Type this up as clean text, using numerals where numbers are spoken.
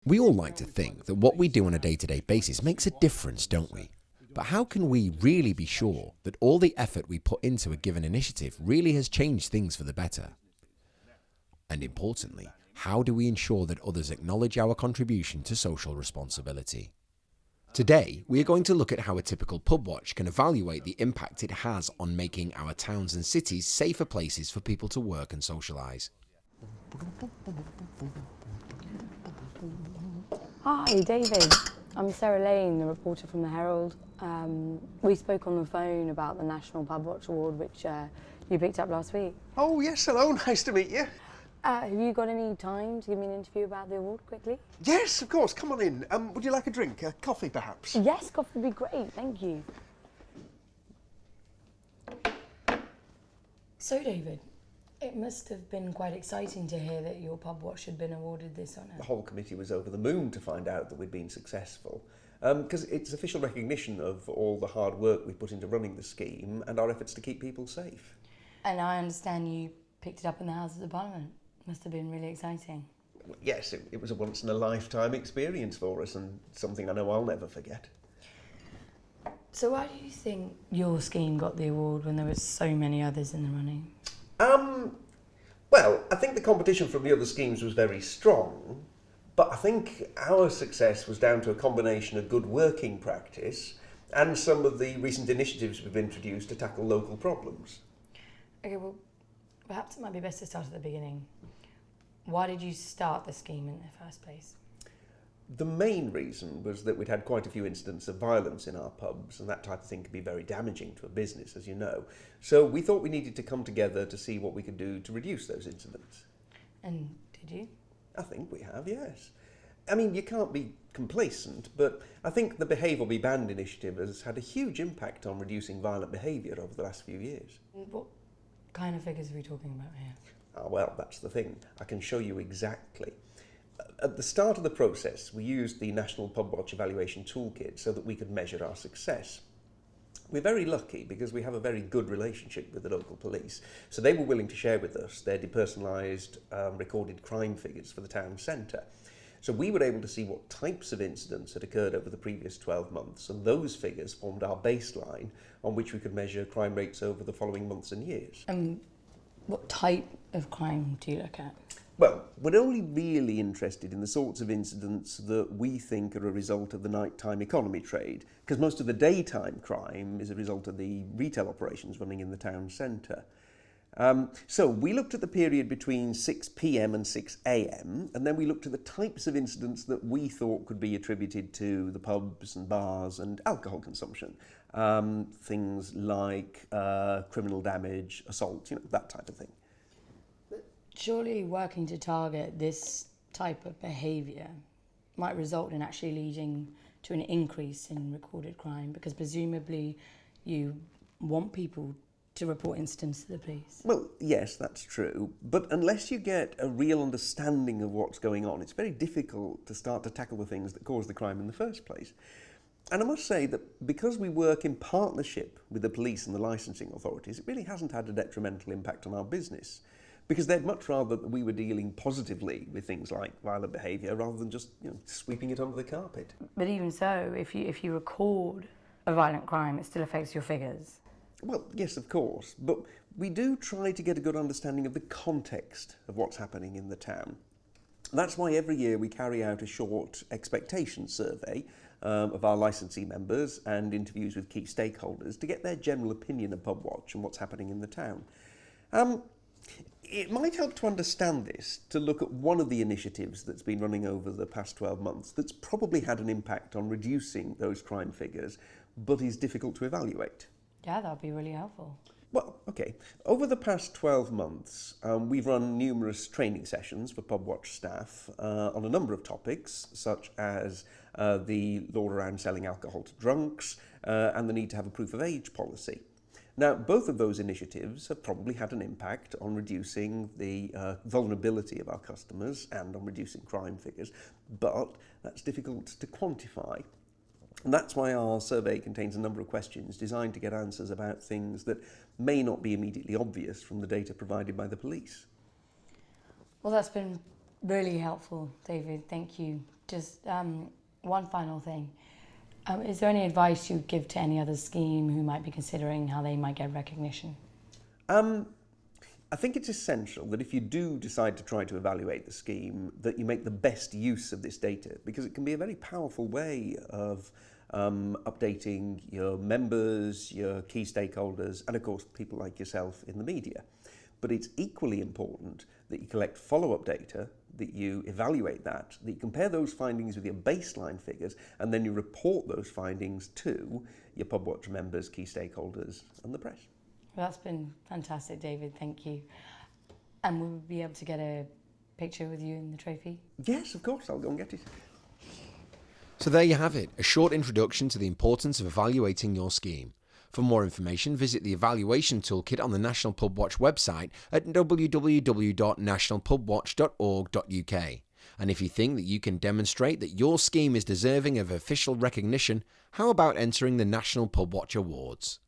We all like to think that what we do on a day-to-day basis makes a difference, don't we? But how can we really be sure that all the effort we put into a given initiative really has changed things for the better? And importantly, how do we ensure that others acknowledge our contribution to social responsibility? Today, we are going to look at how a typical pub watch can evaluate the impact it has on making our towns and cities safer places for people to work and socialise. Hi, David. I'm Sarah Lane, the reporter from the Herald. We spoke on the phone about the National Pubwatch Award, which you picked up last week. Oh, yes, hello, nice to meet you. Have you got any time to give me an interview about the award quickly? Yes, of course, come on in. Would you like a drink? A coffee, perhaps? Yes, coffee would be great, thank you. So, David, it must have been quite exciting to hear that your pub watch had been awarded this honour. The whole committee was over the moon to find out that we'd been successful. Because it's official recognition of all the hard work we put into running the scheme and our efforts to keep people safe. And I understand you picked it up in the Houses of Parliament. Must have been really exciting. Well, yes, it was a once-in-a-lifetime experience for us and something I know I'll never forget. So why do you think your scheme got the award when there were so many others in the running? Well, I think the competition from the other schemes was very strong, but I think our success was down to a combination of good working practice and some of the recent initiatives we've introduced to tackle local problems. Okay, well, perhaps it might be best to start at the beginning. Why did you start the scheme in the first place? The main reason was that we'd had quite a few incidents of violence in our pubs, and that type of thing can be very damaging to a business, as you know. So we thought we needed to come together to see what we could do to reduce those incidents. And did you? I think we have, yes. I mean, you can't be complacent, but I think the Behave or Be Banned initiative has had a huge impact on reducing violent behaviour over the last few years. What kind of figures are we talking about here? Ah, well, that's the thing. I can show you exactly. At the start of the process, we used the National Pubwatch Evaluation Toolkit so that we could measure our success. We're very lucky because we have a very good relationship with the local police, so they were willing to share with us their depersonalised recorded crime figures for the town centre. So we were able to see what types of incidents had occurred over the previous 12 months, and those figures formed our baseline on which we could measure crime rates over the following months and years. What type of crime do you look at? Well, we're only really interested in the sorts of incidents that we think are a result of the nighttime economy trade, because most of the daytime crime is a result of the retail operations running in the town centre. So we looked at the period between 6 p.m. and 6 a.m, and then we looked at the types of incidents that we thought could be attributed to the pubs and bars and alcohol consumption. Things like criminal damage, assault, that type of thing. Surely working to target this type of behaviour might result in actually leading to an increase in recorded crime, because presumably you want people to report incidents to the police. Well, yes, that's true. But unless you get a real understanding of what's going on, it's very difficult to start to tackle the things that cause the crime in the first place. And I must say that because we work in partnership with the police and the licensing authorities, it really hasn't had a detrimental impact on our business, because they'd much rather that we were dealing positively with things like violent behaviour rather than just sweeping it under the carpet. But even so, if you record a violent crime, it still affects your figures. Well, yes, of course, but we do try to get a good understanding of the context of what's happening in the town. That's why every year we carry out a short expectation survey of our licensee members and interviews with key stakeholders to get their general opinion of Pubwatch and what's happening in the town. It might help to understand this to look at one of the initiatives that's been running over the past 12 months that's probably had an impact on reducing those crime figures, but is difficult to evaluate. Yeah, that would be really helpful. Well, okay. Over the past 12 months, we've run numerous training sessions for Pubwatch staff on a number of topics, such as the law around selling alcohol to drunks and the need to have a proof of age policy. Now, both of those initiatives have probably had an impact on reducing the vulnerability of our customers and on reducing crime figures, but that's difficult to quantify. And that's why our survey contains a number of questions designed to get answers about things that may not be immediately obvious from the data provided by the police. Well, that's been Really helpful, David. Thank you. Just one final thing. Is there any advice you'd give to any other scheme who might be considering how they might get recognition? I think it's essential that if you do decide to try to evaluate the scheme, that you make the best use of this data, because it can be a very powerful way of updating your members, your key stakeholders, and of course people like yourself in the media. But it's equally important that you collect follow-up data, that you evaluate that you compare those findings with your baseline figures, and then you report those findings to your Pubwatch members, key stakeholders, and the press. Well, that's been fantastic, David. Thank you. And will we be able to get a picture with you in the trophy? Yes, of course, I'll go and get it. So there you have it, a short introduction to the importance of evaluating your scheme. For more information, visit the Evaluation Toolkit on the National Pubwatch website at www.nationalpubwatch.org.uk. And if you think that you can demonstrate that your scheme is deserving of official recognition, how about entering the National Pubwatch Awards?